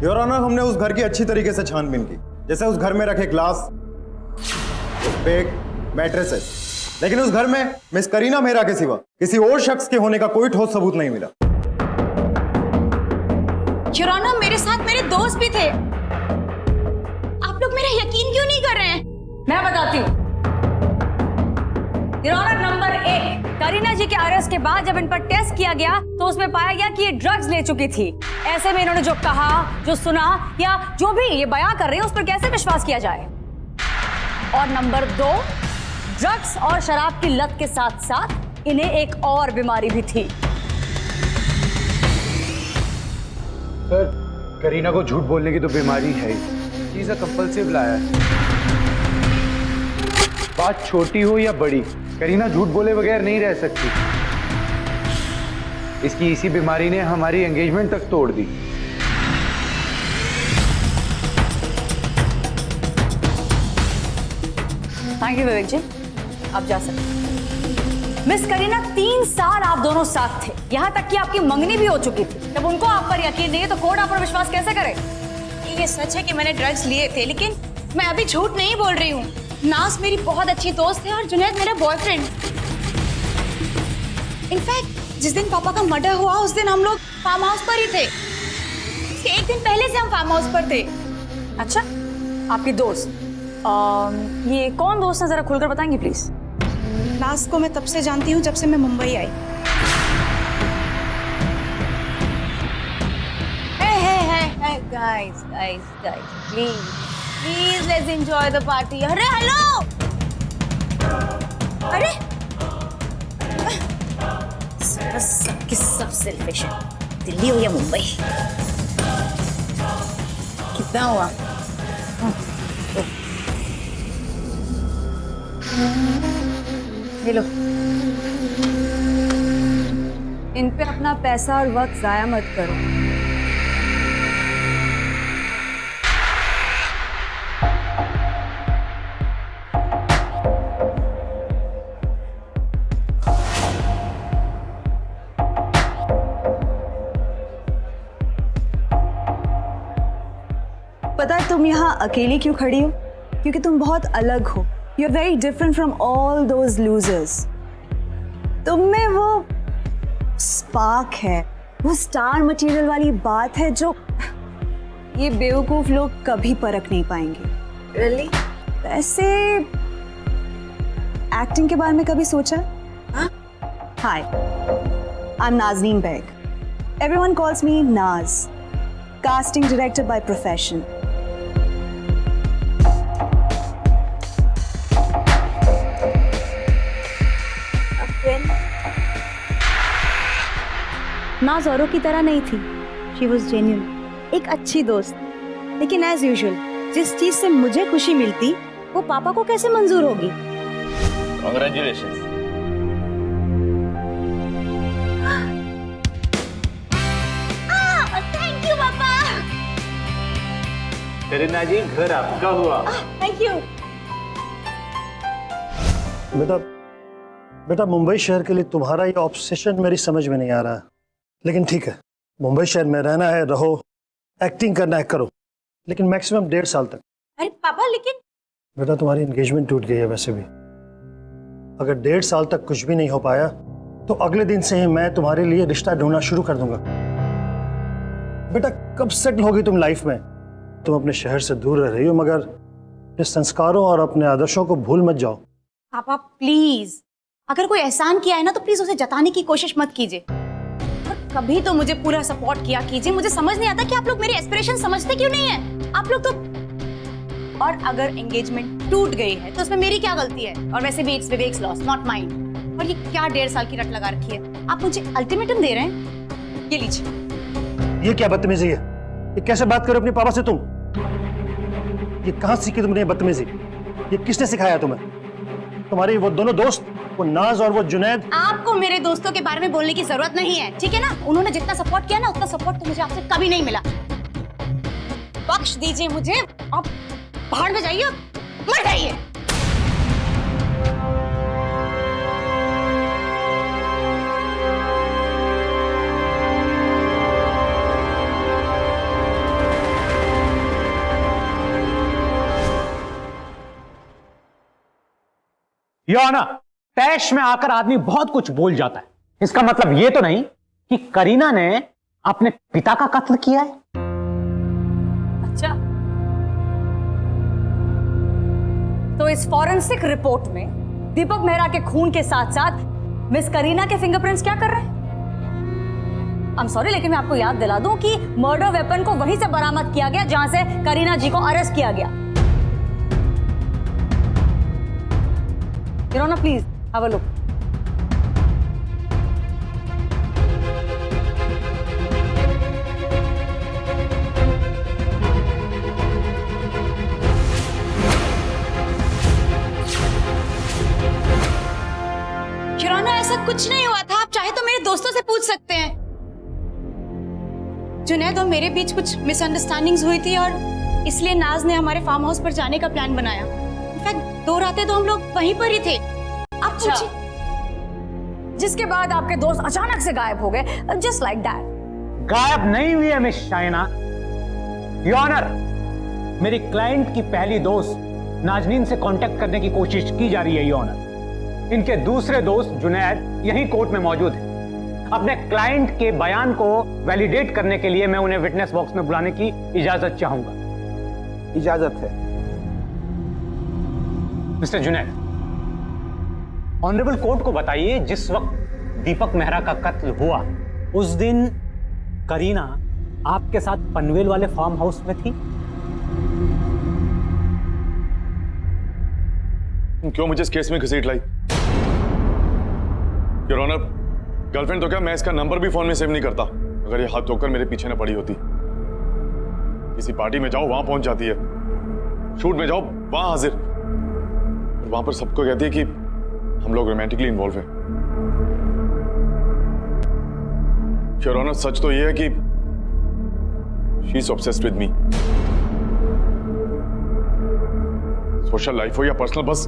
Your honour, हमने उस घर की अच्छी तरीके से छानबीन की, जैसे उस घर में रखे ग्लास, बेड, मैट्रेसेस, लेकिन उस घर में मिस करीना मेहरा के सिवा किसी और शख्स के होने का कोई ठोस सबूत नहीं मिला। योर ऑनर, मेरे साथ मेरे दोस्त भी थे। आप लोग मेरा यकीन क्यों नहीं कर रहे हैं? मैं बताती हूँ। योर ऑनर, नंबर 1, करीना जी के अरेस्ट के बाद जब इन पर टेस्ट किया गया तो उसमें पाया गया कि ये ड्रग्स ले चुकी थी। ऐसे में इन्होंने जो कहा, जो सुना या जो भी ये बयां कर रही है उस पर कैसे विश्वास किया जाए। और नंबर 2, ड्रग्स और शराब की लत के साथ साथ इन्हें एक और बीमारी भी थी। सर, करीना को झूठ बोलने की तो बीमारी है ही। Is a compulsive liar. बात छोटी हो या बड़ी, करीना झूठ बोले बगैर नहीं रह सकती। इसकी इसी बीमारी ने हमारी एंगेजमेंट तक तोड़ दी। थैंक यू विवेक जी, आप जा सकते हैं। मिस करीना, 3 साल आप दोनों साथ थे, यहाँ तक कि आपकी मंगनी भी हो चुकी थी। जब उनको आप पर यकीन नहीं है तो कोर्ट आप पर विश्वास कैसे करे? ये सच है कि मैंने ड्रग्स लिए थे, लेकिन मैं अभी झूठ नहीं बोल रही हूँ। नाज मेरी बहुत अच्छी दोस्त है और जुनैद मेरा बॉयफ्रेंड। इनफैक्ट जिस दिन पापा का मर्डर हुआ उस दिन हम लोग फार्म हाउस पर ही थे। उसके 1 दिन पहले से हम फार्म हाउस पर थे। अच्छा, आपकी दोस्त, ये कौन दोस्त है, जरा खुलकर बताएंगी प्लीज? नाज को मैं तब से जानती हूँ जब से मैं मुंबई आई। guys, please let's enjoy the party. अरे हेलो, अरे सब सेल्फिश है, दिल्ली हो या मुंबई। कितना हुआ? ये लो, इन पे अपना पैसा और वक्त जाया मत करो। पता है तुम यहाँ अकेली क्यों खड़ी हो? क्योंकि तुम बहुत अलग हो। You are very different from all those losers. तुम में वो स्पार्क है, वो स्टार मटेरियल वाली बात है जो ये बेवकूफ लोग कभी परख नहीं पाएंगे। रियली? वैसे एक्टिंग के बारे में कभी सोचा? Hi, I am Nazneen Baig. Everyone calls me Naaz, casting director by profession. नाज औरों की तरह नहीं थी, शी वॉज जेन्युइन, एक अच्छी दोस्त। लेकिन एज यूजुअल जिस चीज से मुझे खुशी मिलती वो पापा को कैसे मंजूर होगी? Congratulations. थैंक यू पापा। करीना जी, घर आपका हुआ। Thank you. बेटा मुंबई शहर के लिए तुम्हारा ये ऑब्सेशन मेरी समझ में नहीं आ रहा है, लेकिन ठीक है, मुंबई शहर में रहना है रहो, एक्टिंग करना है करो, लेकिन मैक्सिमम 1.5 साल तक। अरे पापा, लेकिन बेटा तुम्हारी एंगेजमेंट टूट गई है वैसे भी। अगर 1.5 साल तक कुछ भी नहीं हो पाया तो अगले दिन से ही मैं तुम्हारे लिए रिश्ता ढूंढना शुरू कर दूंगा। बेटा कब सेटल होगी तुम लाइफ में? तुम अपने शहर से दूर रह रही हो, मगर अपने संस्कारों और अपने आदर्शों को भूल मत जाओ। पापा प्लीज, अगर कोई एहसान किया है ना तो प्लीज उसे जताने की कोशिश मत कीजिए। और कभी तो मुझे पूरा सपोर्ट किया कीजिए। मुझे समझ नहीं आता कि आप लोग मेरे एस्पिरेशन समझते क्यों नहीं है। आप लोग तो, और अगर एंगेजमेंट टूट गई है तो उसमें मेरी क्या गलती है? और वैसे भी it's vivax loss, not mind. और ये क्या 1.5 साल की रट लगा रखी है? आप मुझे अल्टीमेटम दे रहे हैं? ये लीजिए। ये क्या बदतमीजी है? ये कैसे बात करो अपने पापा से तुम? ये कहाँ सीखी तुमने ये बदतमीजी? ये किसने सिखाया तुम्हें? तुम्हारी वो दोनों दोस्त, वो नाज और वो जुनैद। आपको मेरे दोस्तों के बारे में बोलने की जरूरत नहीं है, ठीक है ना? उन्होंने जितना सपोर्ट किया ना उतना सपोर्ट तो मुझे आपसे कभी नहीं मिला। बख्श दीजिए मुझे, आप बाहर में जाइए, मर जाइए। योर ऑनर, तैश में आकर आदमी बहुत कुछ बोल जाता है। इसका मतलब यह तो नहीं कि करीना ने अपने पिता का कत्ल किया है। अच्छा, तो इस फॉरेंसिक रिपोर्ट में दीपक मेहरा के खून के साथ साथ मिस करीना के फिंगरप्रिंट्स क्या कर रहे हैं? I'm sorry, लेकिन मैं आपको याद दिला दूं कि मर्डर वेपन को वहीं से बरामद किया गया जहां से करीना जी को अरेस्ट किया गया। Your Honor, please have a look. किराना, ऐसा कुछ नहीं हुआ था। आप चाहे तो मेरे दोस्तों से पूछ सकते हैं। जुनैद और मेरे बीच कुछ मिसअंडरस्टैंडिंग्स हुई थी और इसलिए नाज ने हमारे फार्म हाउस पर जाने का प्लान बनाया। इनफैक्ट 2 रातें तो हम लोग वहीं पर ही थे। आप पूछिए। जिसके बाद आपके दोस्त अचानक से गायब हो गए, जस्ट लाइक दैट। गायब नहीं हुई है मिस शाइना। योर ऑनर, मेरी क्लाइंट की पहली दोस्त नाजनीन से कांटेक्ट करने की कोशिश की जा रही है। योर ऑनर, इनके दूसरे दोस्त जुनैद यहीं कोर्ट में मौजूद है। अपने क्लाइंट के बयान को वैलिडेट करने के लिए मैं उन्हें विटनेस बॉक्स में बुलाने की इजाजत चाहूंगा। इजाजत है। मिस्टर जुनैद, ऑनरेबल कोर्ट को बताइए, जिस वक्त दीपक मेहरा का कत्ल हुआ उस दिन करीना आपके साथ पनवेल वाले फार्म हाउस में थी? तुम क्यों मुझे इस केस में घसीट लाई? योर ऑनर, गर्लफ्रेंड तो क्या, मैं इसका नंबर भी फोन में सेव नहीं करता। अगर ये हाथ धोकर मेरे पीछे न पड़ी होती। किसी पार्टी में जाओ वहां पहुंच जाती है, शूट में जाओ वहां हाजिर, और वहां पर सबको कहती है कि हम लोग रोमांटिकली इन्वॉल्व हैं। योर ऑनर, सच तो ये है कि she is obsessed with me. Social life हो या पर्सनल, बस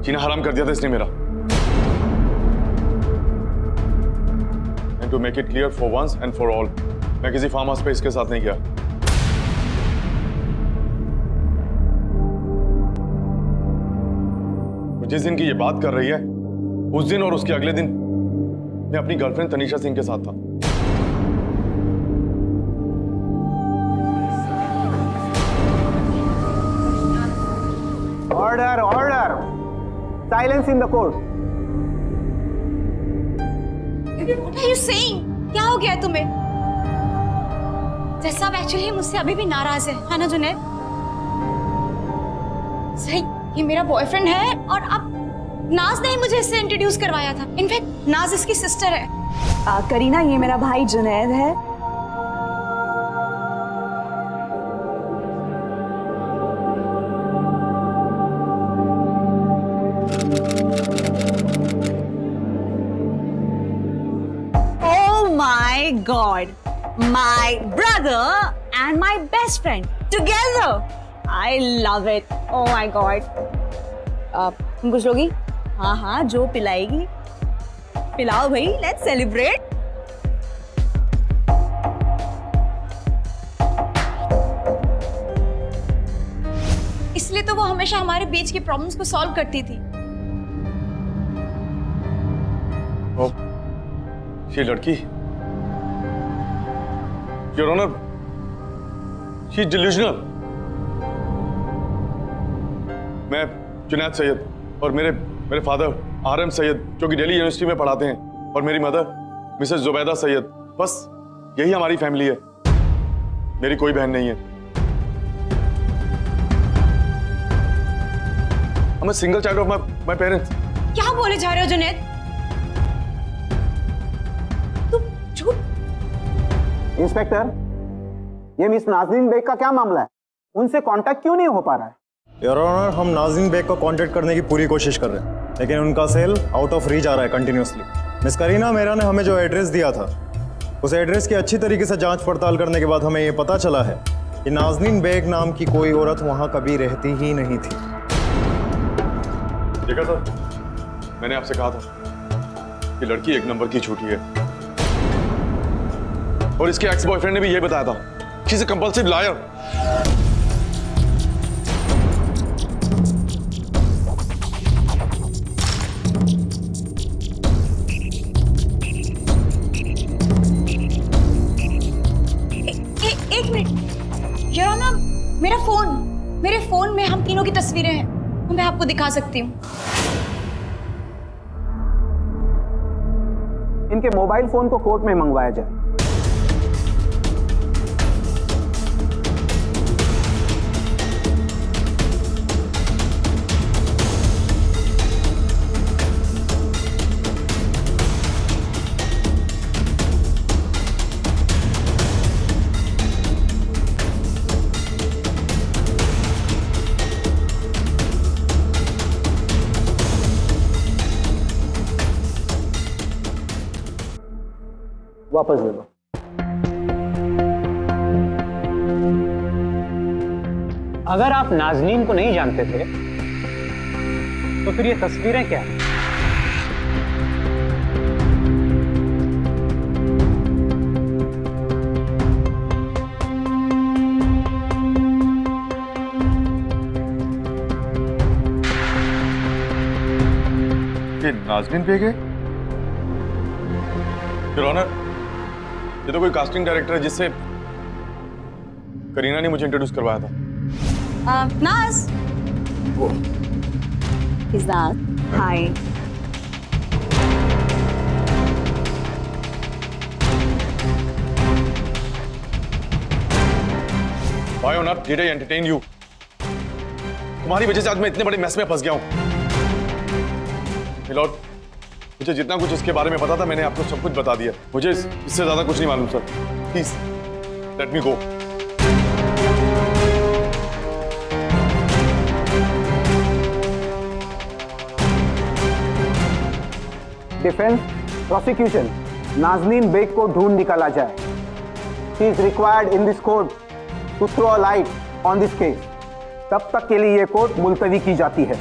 जीना हराम कर दिया था इसने मेरा। And to make it clear for once and for all, मैं किसी फार्म हाउस पे इसके साथ नहीं गया। जिस दिन की ये बात कर रही है, उस दिन और उसके अगले दिन मैं अपनी गर्लफ्रेंड तनीषा सिंह के साथ था। Order, order, silence in the court. What are you saying? क्या हो गया तुम्हें? जैसा आप एक्चुअली मुझसे अभी भी नाराज है ना जुनैद? सही, ये मेरा बॉयफ्रेंड है और अब नाज ने ही मुझे इससे इंट्रोड्यूस करवाया था। इनफैक्ट नाज इसकी सिस्टर है। करीना, ये मेरा भाई जुनैद है। My God, my brother and my best friend together. I love it. Oh my God. तुम कुछ लोगी? हाँ हाँ, जो पिलाएगी पिलाओ भाई. Let's celebrate. इसलिए तो वो हमेशा हमारे बीच की प्रॉब्लम्स को सॉल्व करती थी। ये लड़की, your honour, she is delusional. मैं जुनैद सैयद और मेरे फादर RM सैयद, जो कि दिल्ली यूनिवर्सिटी में पढ़ाते हैं, और मेरी मदर मिसेस जुबैदा सैयद, बस यही हमारी फैमिली है। मेरी कोई बहन नहीं है। I'm a single child of my parents. क्या बोले जा रहे हो जुनैद? तुम झूठ। इंस्पेक्टर, ये मिस नाज़रीन बेग का क्या मामला है? उनसे कांटेक्ट क्यों नहीं हो पा रहा है? योर ऑनर, हम नाज़रीन बेग को कांटेक्ट करने की पूरी कोशिश कर रहे हैं, लेकिन उनका सेल आउट ऑफ रीच आ रहा है कंटिन्यूअसली। मिस करीना मेहरा ने हमें जो एड्रेस दिया था, उस एड्रेस की अच्छी तरीके से जांच पड़ताल करने के बाद हमें ये पता चला है कि नाज़रीन बेग नाम की कोई औरत वहां कभी रहती ही नहीं थी। देखा सर, मैंने आपसे कहा था कि लड़की एक नंबर की झूठी है, और इसके एक्स बॉयफ्रेंड ने भी यही बताया था। She is a compulsive liar. वो मैं आपको दिखा सकती हूँ। इनके मोबाइल फोन को कोर्ट में मंगवाया जाए। वापस ले लो। अगर आप नाजनीन को नहीं जानते थे तो फिर ये तस्वीरें क्या हैं? ये नाजनीन पे गए? योर ऑनर, ये तो कोई कास्टिंग डायरेक्टर है जिससे करीना ने मुझे इंट्रोड्यूस करवाया था। नाज। हाय। Why on earth did I entertain you? तुम्हारी वजह से आज मैं इतने बड़े मेस में फंस गया हूं। मिलॉर्ड, मुझे जितना कुछ इसके बारे में पता था मैंने आपको सब कुछ बता दिया। मुझे इससे ज्यादा कुछ नहीं मालूम sir. Please let me go. Defence, prosecution, Nazneen Baig को ढूंढ निकाला जाए। She is required in this court to throw a light on this case. तब तक के लिए यह कोर्ट मुलतवी की जाती है।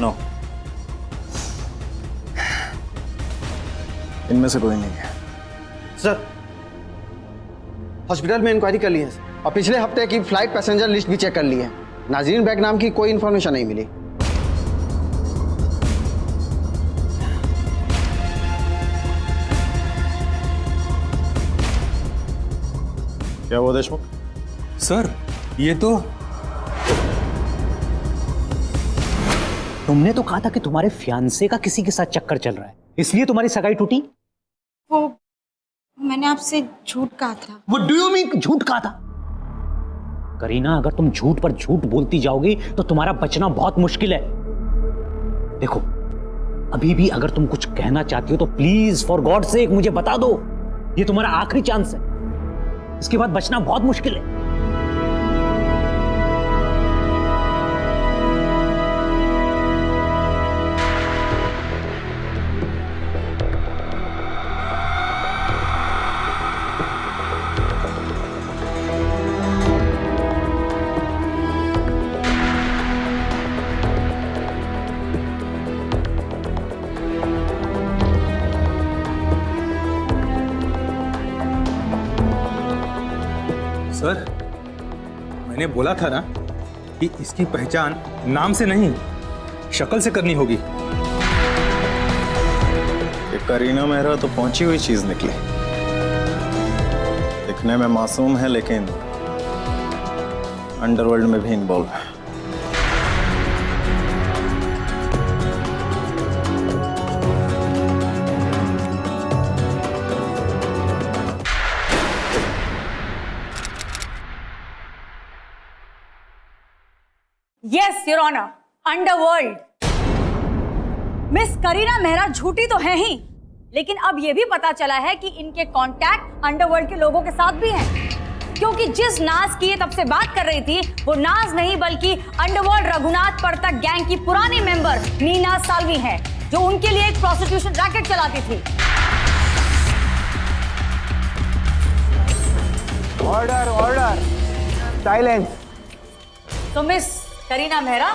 नो, इनमें से कोई नहीं है। सर, हॉस्पिटल में इंक्वायरी कर ली है और पिछले हफ्ते की फ्लाइट पैसेंजर लिस्ट भी चेक कर ली है। नाजरीन बैग नाम की कोई इंफॉर्मेशन नहीं मिली। क्या हुआ देशमुख? सर, ये तो तुमने तो कहा था कि तुम्हारे फियांसे का किसी के साथ चक्कर चल रहा है, इसलिए तुम्हारी सगाई टूटी। वो मैंने आपसे झूठ कहा था। वो डू यू मीन झूठ कहा था? करीना, अगर तुम झूठ पर झूठ बोलती जाओगी तो तुम्हारा बचना बहुत मुश्किल है। देखो, अभी भी अगर तुम कुछ कहना चाहती हो तो प्लीज फॉर गॉड सेक मुझे बता दो। ये तुम्हारा आखिरी चांस है, इसके बाद बचना बहुत मुश्किल है। सर, मैंने बोला था ना कि इसकी पहचान नाम से नहीं शक्ल से करनी होगी। ये करीना मेहरा तो पहुंची हुई चीज निकली। दिखने में मासूम है लेकिन अंडरवर्ल्ड में भी इन्वॉल्व है। Yes your honour, underworld. Miss Kareena Mehra झूठी तो है ही, लेकिन अब यह भी पता चला है कि इनके कांटेक्ट अंडरवर्ल्ड के लोगों के साथ भी हैं, क्योंकि जिस नाज की ये तब से बात कर रही थी वो नाज नहीं बल्कि अंडरवर्ल्ड रघुनाथ परतक गैंग की पुरानी मेंबर नीना साल्वी है, जो उनके लिए एक प्रोस्टिट्यूशन रैकेट चलाती थी। Order, order, silence. तो मिस करीना मेहरा,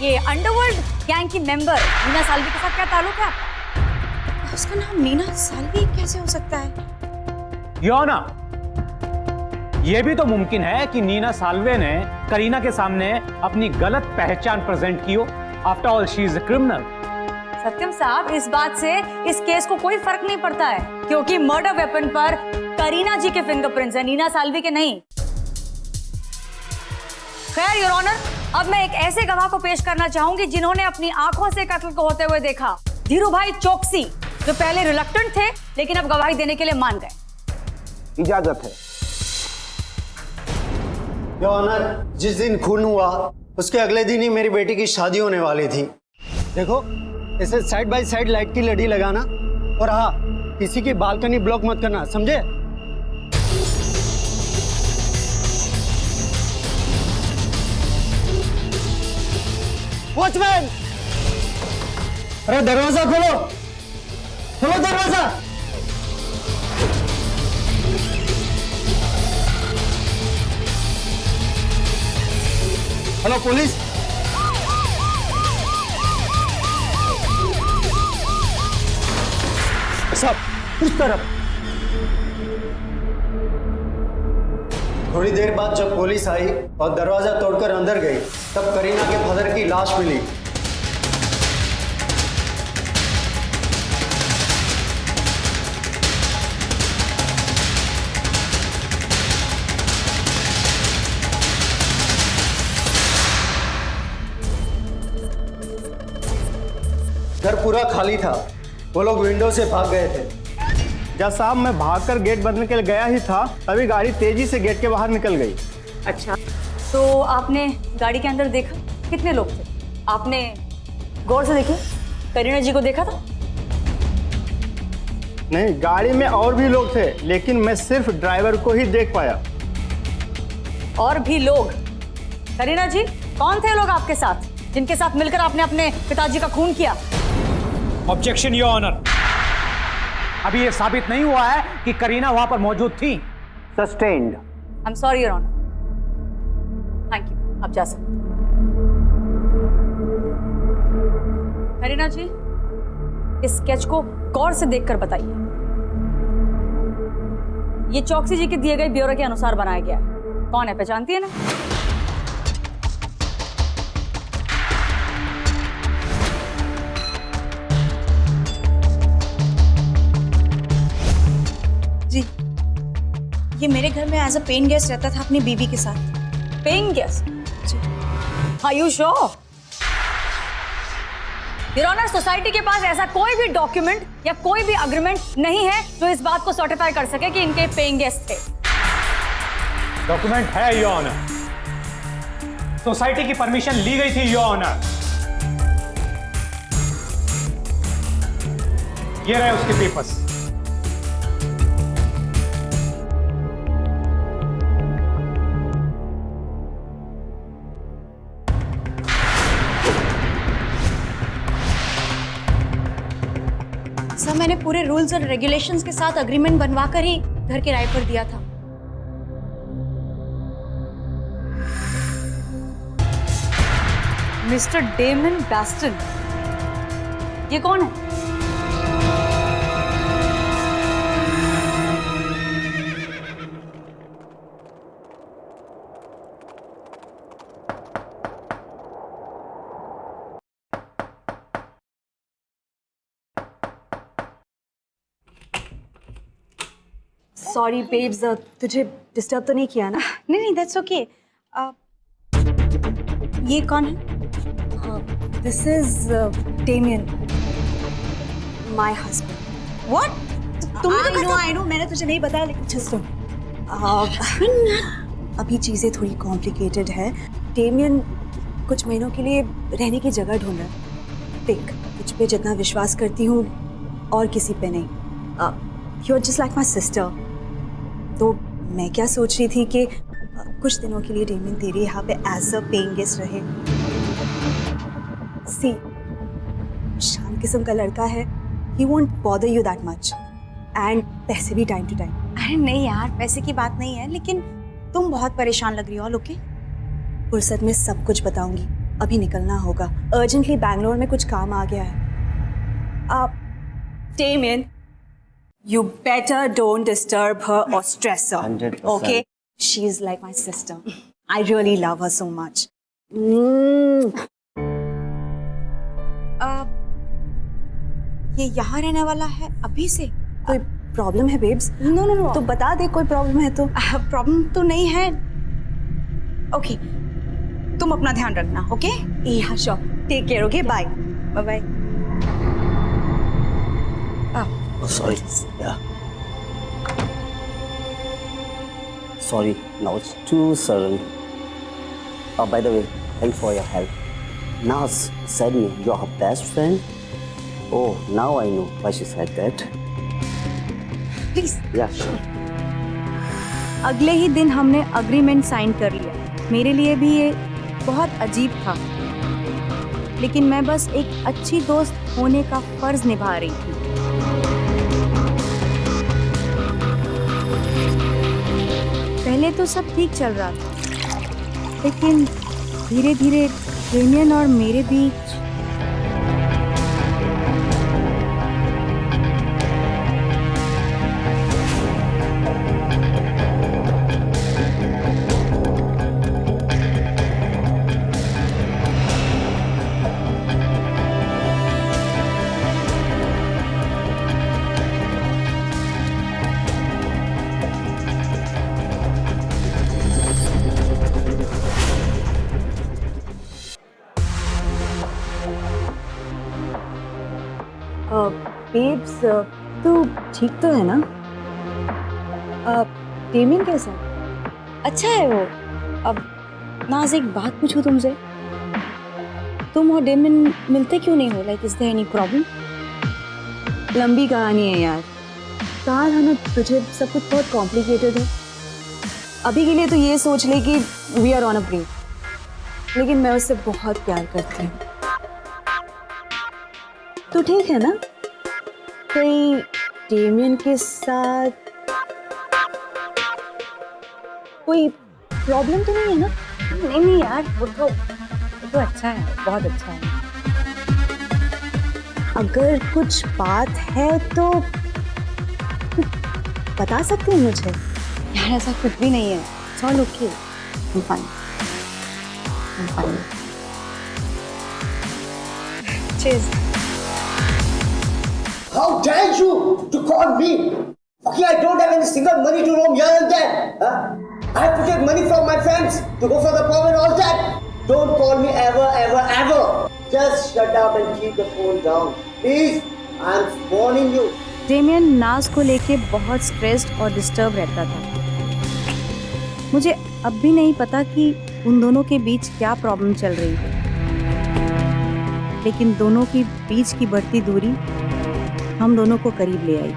ये अंडरवर्ल्ड गैंग की मेंबर नीना साल्वी के साथ क्या ताल्लुक है आपका? उसका नाम नीना साल्वी कैसे हो सकता है? योना, यह भी तो मुमकिन है कि नीना साल्वे ने करीना के सामने अपनी गलत पहचान प्रेजेंट की हो। After all she is a criminal. Satyam साहब, इस बात से इस केस को कोई फर्क नहीं पड़ता है, क्योंकि मर्डर वेपन पर करीना जी के फिंगरप्रिंट्स हैं, नीना साल्वी के नहीं। खैर योर ऑनर, अब मैं एक ऐसे गवाह को पेश करना चाहूंगी जिन्होंने अपनी आंखों से कत्ल को होते हुए देखा, धीरू भाई चौकसी, जो पहले रिलक्टेंट थे लेकिन अब गवाही देने के लिए मान गए। इजाजत है। योर ऑनर, जिस दिन खून हुआ उसके अगले दिन ही मेरी बेटी की शादी होने वाली थी। देखो, इसे साइड बाय साइड लाइट की लड़ी लगाना, और हाँ, किसी की बालकनी ब्लॉक मत करना, समझे? वॉचमैन, अरे दरवाजा खोलो, खोलो दरवाजा। हेलो पुलिस, सब उस तरफ। थोड़ी देर बाद जब पुलिस आई और दरवाजा तोड़कर अंदर गई, तब करीना के फादर की लाश मिली। घर पूरा खाली था, वो लोग विंडो से भाग गए थे। जब साहब मैं भागकर गेट बंद करके गया ही था, तभी गाड़ी तेजी से गेट के बाहर निकल गई। अच्छा, तो आपने गाड़ी के अंदर देखा कितने लोग थे? आपने गौर से देखे, करीना जी को देखा था? नहीं, गाड़ी में और भी लोग थे, लेकिन मैं सिर्फ ड्राइवर को ही देख पाया। और भी लोग? करीना जी, कौन थे लोग आपके साथ जिनके साथ मिलकर आपने अपने पिताजी का खून किया? ऑब्जेक्शन योर ऑनर, अभी यह साबित नहीं हुआ है कि करीना वहां पर मौजूद थी। Sustained. I am sorry your honour. Thank you, आप जा सकते। करीना जी, इस स्केच को गौर से देखकर बताइए। ये चौकसी जी के दिए गए ब्यौरे के अनुसार बनाया गया है। कौन है, पहचानती है ना? जी, ये मेरे घर में एज अ पेइंग गेस्ट रहता था अपनी बीवी के साथ। Paying guest? जी। Are you sure? Your honour, society के पास ऐसा कोई भी डॉक्यूमेंट या कोई भी अग्रीमेंट नहीं है जो इस बात को सर्टिफाई कर सके कि इनके पेइंग गेस्ट थे। डॉक्यूमेंट है योर ऑनर, सोसाइटी की परमिशन ली गई थी योर ऑनर। ये रहे उसके पेपर्स। सर, मैंने पूरे रूल्स और रेगुलेशंस के साथ अग्रीमेंट बनवा कर ही घर किराए पर दिया था। मिस्टर डेमन बैस्टन, ये कौन है? सॉरी बेब्स, तुझे डिस्टर्ब तो नहीं किया ना? नहीं नहीं, दैट्स ओके। ये कौन है? This is Damien, my husband. What? तुमने आई नो, मैंने तुझे नहीं बताया, लेकिन just सुन। अभी चीज़ें थोड़ी कॉम्प्लिकेटेड है। डेमियन कुछ महीनों के लिए रहने की जगह ढूंढ रहा है। देख, तुझ पे जितना विश्वास करती हूँ और किसी पे नहीं। You are just like my sister. तो मैं क्या सोच रही थी कि कुछ दिनों के लिए डेमियन तेरे यहाँ पे एज अ पेइंग गेस्ट रहे। सी, शांत किस्म का लड़का है, he won't bother you that much, and पैसे भी टाइम टू टाइम। अरे नहीं यार, पैसे की बात नहीं है, लेकिन तुम बहुत परेशान लग रही हो। ओके, फुर्सत में सब कुछ बताऊंगी। अभी निकलना होगा। अर्जेंटली बैंगलोर में कुछ काम आ गया है। आप Damien, you better don't disturb her or stress her. 100%. Okay? She is like my sister. I really love her so much. ये यहाँ रहने वाला है अभी से? कोई प्रॉब्लम है बेब्स? नो तो बता दे कोई प्रॉब्लम है तो। प्रॉब्लम तो नहीं है। ओके, तुम अपना ध्यान रखना। Okay? Yeah, sure. Take care. Okay, bye. Bye bye. Oh, sorry. Yeah. Sorry. Now it's too sudden. Oh, by the way, thanks for your help. Naz said me you're her best friend. Oh, now I know why she said that. Please. Yeah, sure. अगले ही दिन हमने agreement sign कर लिया। मेरे लिए भी ये बहुत अजीब था, लेकिन मैं बस एक अच्छी दोस्त होने का फर्ज निभा रही थी। पहले तो सब ठीक चल रहा था, लेकिन धीरे धीरे डेमियन और मेरे बीच बेब्स, तू ठीक तो है ना? डेमियन कैसा है? अच्छा है वो। अब नाज, एक बात पूछूं तुमसे, तुम और डेमियन मिलते क्यों नहीं हो? Like is there any problem? लंबी कहानी है यार। कहा था ना तुझे, सब कुछ बहुत कॉम्प्लिकेटेड है। अभी के लिए तो ये सोच ले कि we are on a break, लेकिन मैं उससे बहुत प्यार करती हूँ। तू ठीक है ना? कोई डेमियन के साथ कोई प्रॉब्लम तो नहीं है ना? नहीं यार, वो तो अच्छा है, बहुत अच्छा है। अगर कुछ बात है तो बता सकती है मुझे? यार ऐसा कुछ भी नहीं है। It's all okay. I'm fine. Cheers. How dare you to call me? Okay, I don't have any single money to roam here and there. Huh? I have to take money from my friends to go for the pub and all that. Don't call me ever, ever, ever. Just shut up and keep the phone down. Please, I'm warning you. Damien Naaz को लेके बहुत stressed और disturb रहता था। मुझे अब भी नहीं पता कि उन दोनों के बीच क्या प्रॉब्लम चल रही है, लेकिन दोनों के बीच की बढ़ती दूरी हम दोनों को करीब ले आई।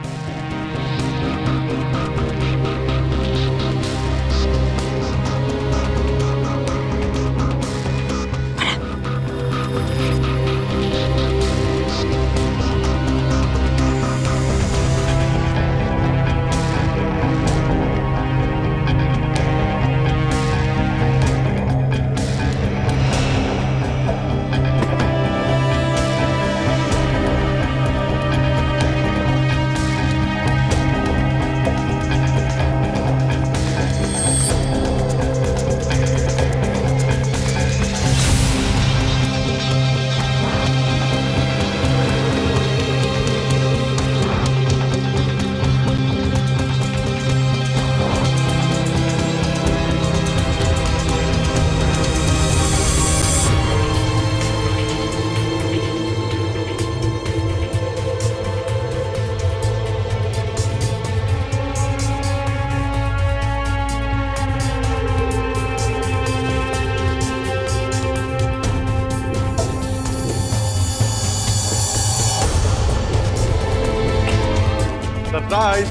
Surprise!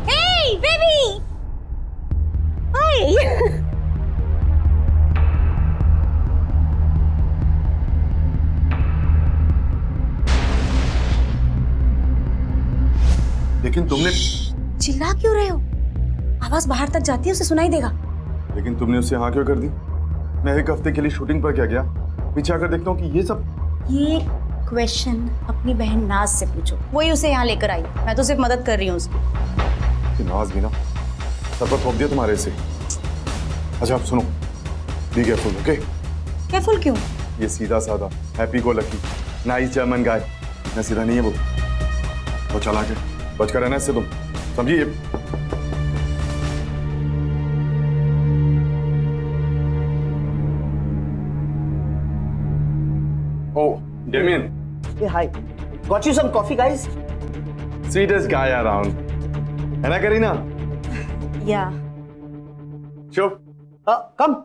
Hey, baby! Hi! लेकिन तुमने चिल्ला क्यों रहे हो? आवाज बाहर तक जाती है, उसे सुनाई देगा। लेकिन तुमने उससे हाँ क्यों कर दी? मैं एक हफ्ते के लिए शूटिंग पर क्या गया, पीछे आकर देखता हूँ कि ये क्वेश्चन अपनी बहन नाज से पूछो, वही उसे यहाँ लेकर आई। मैं तो सिर्फ मदद कर रही हूँ उसकी। नाज भी ना सब पर थोप दिया तुम्हारे से। अच्छा अब सुनो, बी केयरफुल, ओके? केयरफुल क्यों? ये सीधा साधा, happy go lucky, nice German guy, इतना सीधा नहीं है वो। वो चला के बच कर रहना इससे, तुम समझिए। Oh, Damien. Hey, hi. Got you some coffee, guys? Sweetest guy around. है ना करीना? Yeah. Sure. Come.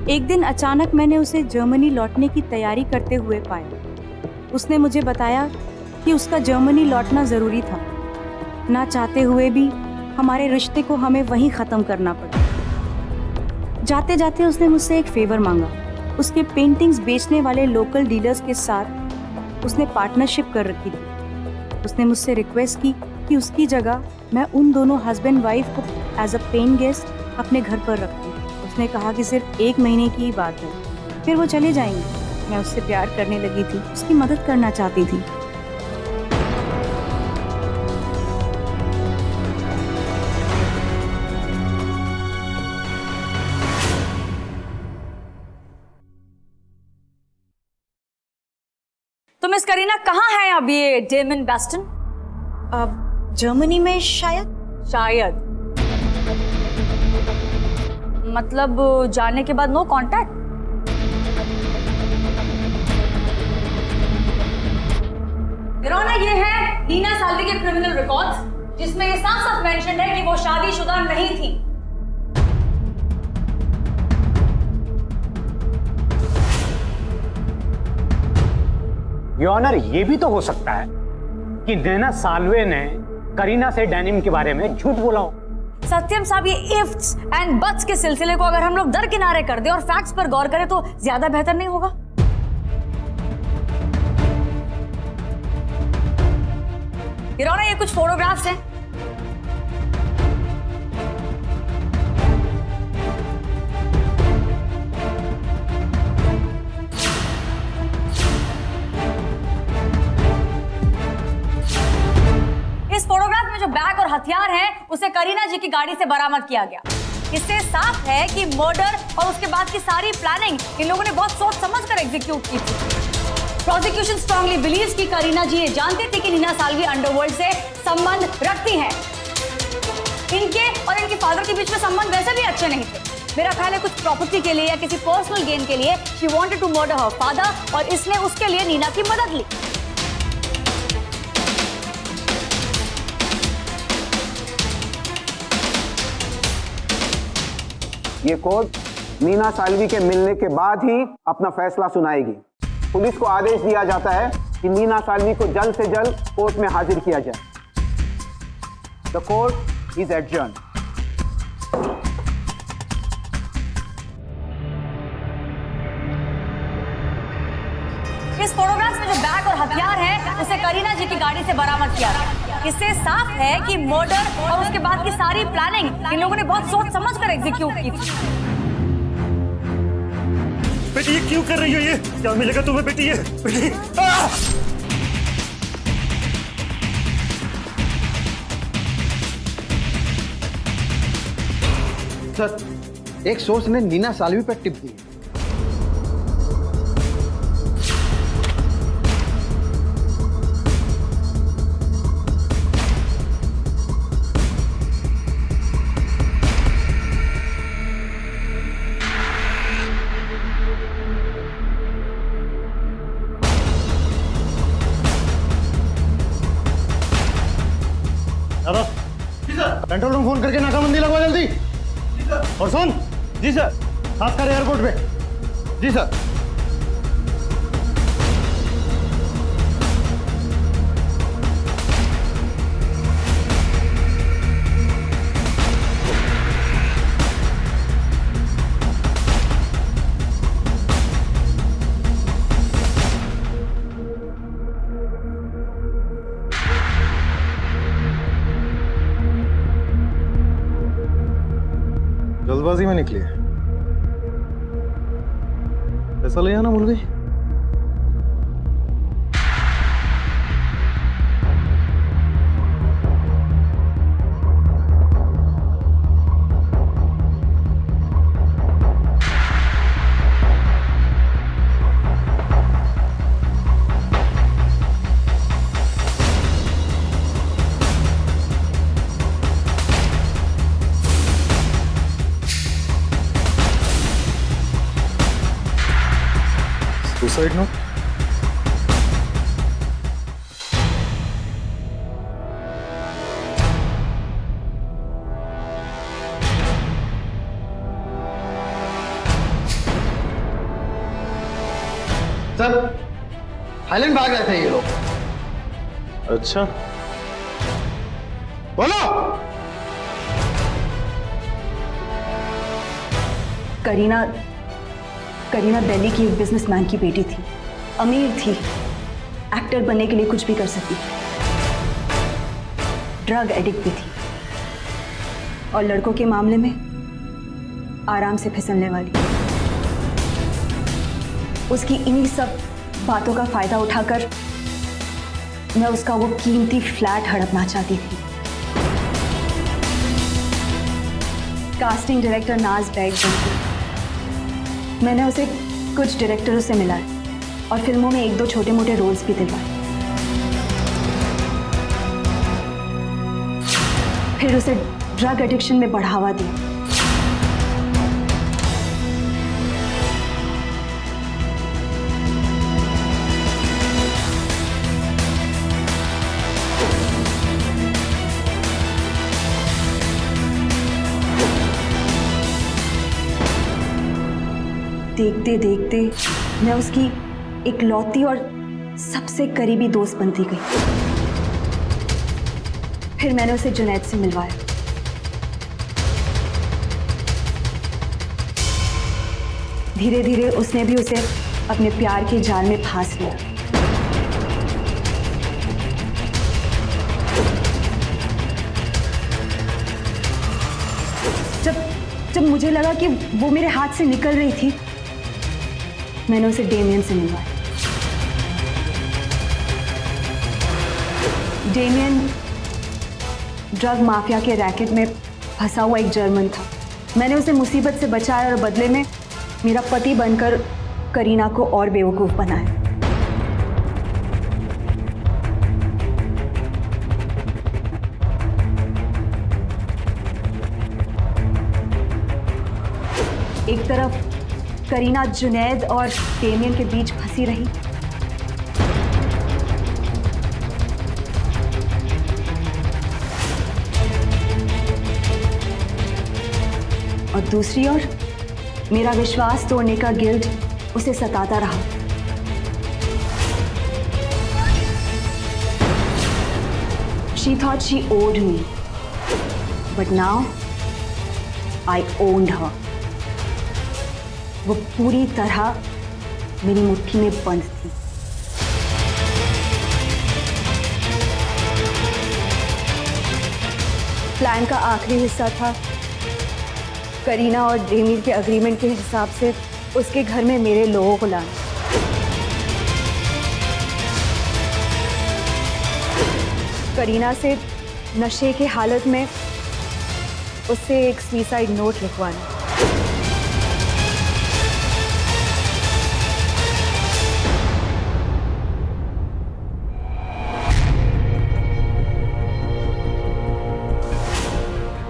एक दिन अचानक मैंने उसे जर्मनी लौटने की तैयारी करते हुए पाया। उसने मुझे बताया कि उसका जर्मनी लौटना ज़रूरी था। ना चाहते हुए भी हमारे रिश्ते को हमें वहीं ख़त्म करना पड़ा। जाते जाते उसने मुझसे एक फेवर मांगा। उसके पेंटिंग्स बेचने वाले लोकल डीलर्स के साथ उसने पार्टनरशिप कर रखी थी। उसने मुझसे रिक्वेस्ट की कि उसकी जगह मैं उन दोनों हस्बैंड वाइफ को एज अ पेइंग गेस्ट अपने घर पर रखूं। उसने कहा कि सिर्फ 1 महीने की ही बात है, फिर वो चले जाएंगे। मैं उससे प्यार करने लगी थी, उसकी मदद करना चाहती थी। तो मिस करीना कहाँ है अब ये डेमन बेस्टन? जर्मनी में शायद। मतलब जाने के बाद नो कांटेक्ट? गिरोना ये है नीना साल्वी के क्रिमिनल रिकॉर्ड्स, जिसमें ये साफ साफ मेंशन है कि वो शादीशुदा नहीं थी। योर ऑनर, ये भी तो हो सकता है कि नैना साल्वे ने करीना से डेनिम के बारे में झूठ बोला हो। सत्यम साहब, ये इफ्स एंड बट्स के सिलसिले को अगर हम लोग दरकिनारे कर दें और फैक्ट्स पर गौर करें तो ज्यादा बेहतर नहीं होगा? गिरोना, ये कुछ फोटोग्राफ्स हैं। इस फोटोग्राफ में जो बैग और हथियार है उसे करीना जी की गाड़ी से बरामद किया गया। इससे साफ है कि मर्डर और उसके बाद की सारी प्लानिंग इन लोगों ने बहुत सोच समझकर एग्जीक्यूट की थी। प्रोसिक्यूशन स्ट्रांगली बिलीव्स कि करीना जी ये जानती थी कि नीना साल्वी अंडरवर्ल्ड से संबंध रखती हैं। इनके और इनके फादर के बीच में संबंध वैसे भी अच्छे नहीं थे। मेरा ख्याल है कुछ प्रॉपर्टी के लिए या किसी पर्सनल गेन के लिए she wanted to murder her father और इसने उसके लिए नीना की मदद ली। ये कोर्ट नीना साल्वी के मिलने के बाद ही अपना फैसला सुनाएगी। पुलिस को आदेश दिया जाता है कि नीना साल्वी को जल्द से जल्द कोर्ट में हाजिर किया जाए। The court is adjourned. इस फोटोग्राफ में जो बैग और हथियार है उसे करीना जी की गाड़ी से बरामद किया गया। इससे साफ है कि मर्डर और उसके बाद की सारी प्लानिंग इन लोगों ने बहुत सोच समझकर एग्जीक्यूट की थी। बेटी ये क्यों कर रही हो? ये क्या मिलेगा तुम्हें बेटी? ये बेटी सर, एक सोर्स ने नीना साल्वी पर टिप दी। कंट्रोल रूम फोन करके नाकाबंदी लगवा जल्दी। और सुन। जी सर। खासकर एयरपोर्ट पे। जी सर। जल्दबाजी में निकली है। पैसा ले आना भूल गई। Suicide note. सर थाईलैंड भाग रहे थे ये लोग। अच्छा बोलो। करीना दिल्ली की एक बिजनेसमैन की बेटी थी, अमीर थी, एक्टर बनने के लिए कुछ भी कर सकती थी, ड्रग एडिक्ट भी थी और लड़कों के मामले में आराम से फिसलने वाली। उसकी इन्हीं सब बातों का फायदा उठाकर मैं उसका वो कीमती फ्लैट हड़पना चाहती थी। कास्टिंग डायरेक्टर नाज बैग बनती। मैंने उसे कुछ डायरेक्टरों से मिलाया और फिल्मों में एक दो छोटे मोटे रोल्स भी दिलवाए। फिर उसे ड्रग एडिक्शन में बढ़ावा दिया। देखते देखते मैं उसकी इकलौती और सबसे करीबी दोस्त बनती गई। फिर मैंने उसे जुनैद से मिलवाया। धीरे धीरे उसने भी उसे अपने प्यार के जाल में फांस लिया। जब मुझे लगा कि वो मेरे हाथ से निकल रही थी, मैंने उसे डेमियन से मिलवाया। डेमियन ड्रग माफिया के रैकेट में फंसा हुआ एक जर्मन था। मैंने उसे मुसीबत से बचाया और बदले में मेरा पति बनकर करीना को और बेवकूफ बनाया। एक तरफ करीना जुनैद और डेमियन के बीच फंसी रही, और दूसरी ओर मेरा विश्वास तोड़ने का गिल्ट उसे सताता रहा। She thought she owed me, but now I owned her. वो पूरी तरह मेरी मुट्ठी में बंद थी। प्लान का आखिरी हिस्सा था करीना और डेमियन के एग्रीमेंट के हिसाब से उसके घर में मेरे लोगों को लाना। करीना से नशे की हालत में उससे एक सुसाइड नोट लिखवाना।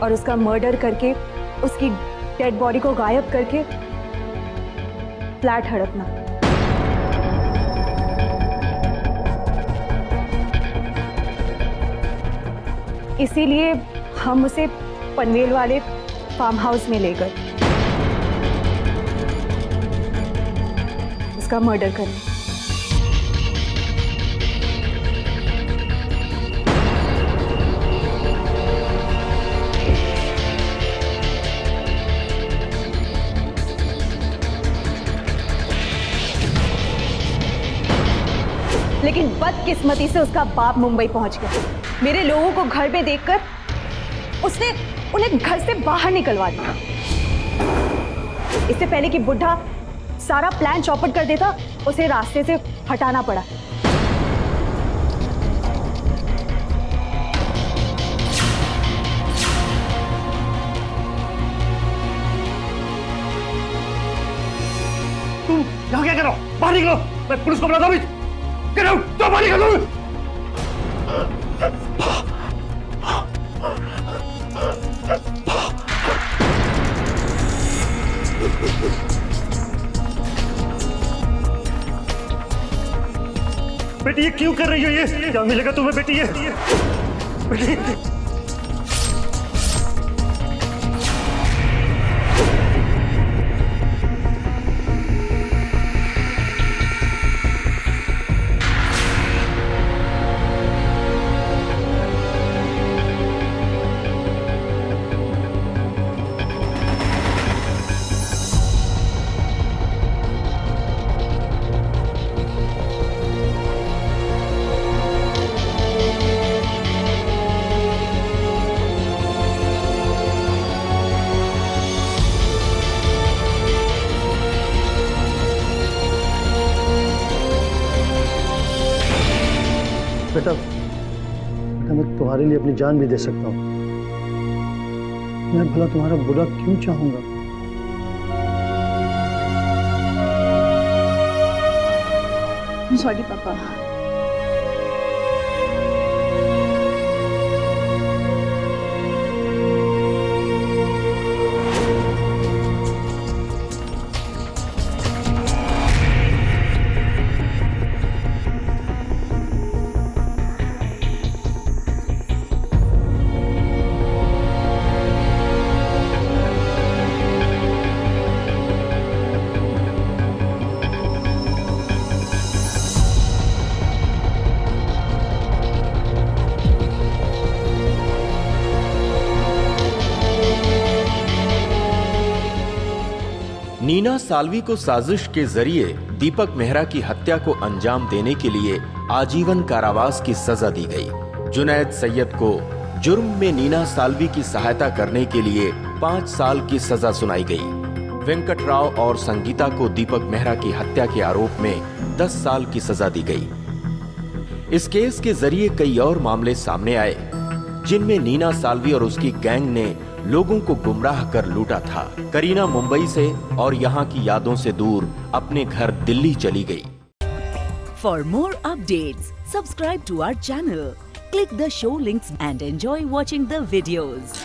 और उसका मर्डर करके उसकी डेड बॉडी को गायब करके फ्लैट हड़पना। इसीलिए हम उसे पनवेल वाले फार्म हाउस में ले गए उसका मर्डर करने। लेकिन बदकिस्मती से उसका बाप मुंबई पहुंच गया। मेरे लोगों को घर में देखकर उसने उन्हें घर से बाहर निकलवा दिया। इससे पहले कि बुढ़ा सारा प्लान चौपट कर देता, उसे रास्ते से हटाना पड़ा। तुम यहाँ क्या कर रहे हो? बाहर निकलो, मैं पुलिस को बुलाता हूँ। Get out! तो बाहर निकलो। बेटी ये क्यों कर रही हो? ये क्या मिलेगा तुम्हें बेटी? ये बेटी बेटा मैं तुम्हारे लिए अपनी जान भी दे सकता हूँ। मैं भला तुम्हारा बुरा क्यों चाहूंगा? सॉरी पापा। नीना साल्वी को साजिश के जरिए दीपक मेहरा की हत्या को अंजाम देने के लिए आजीवन कारावास की सजा दी गई। जुनैद सैयद को जुर्म में नीना साल्वी की सहायता करने के लिए 5 साल की सजा सुनाई गई। वेंकट राव और संगीता को दीपक मेहरा की हत्या के आरोप में 10 साल की सजा दी गई। इस केस के जरिए कई और मामले सामने आए जिनमें नीना साल्वी और उसकी गैंग ने लोगों को गुमराह कर लूटा था। करीना मुंबई से और यहाँ की यादों से दूर अपने घर दिल्ली चली गई। For more updates, subscribe to our channel, click the show links and enjoy watching the videos.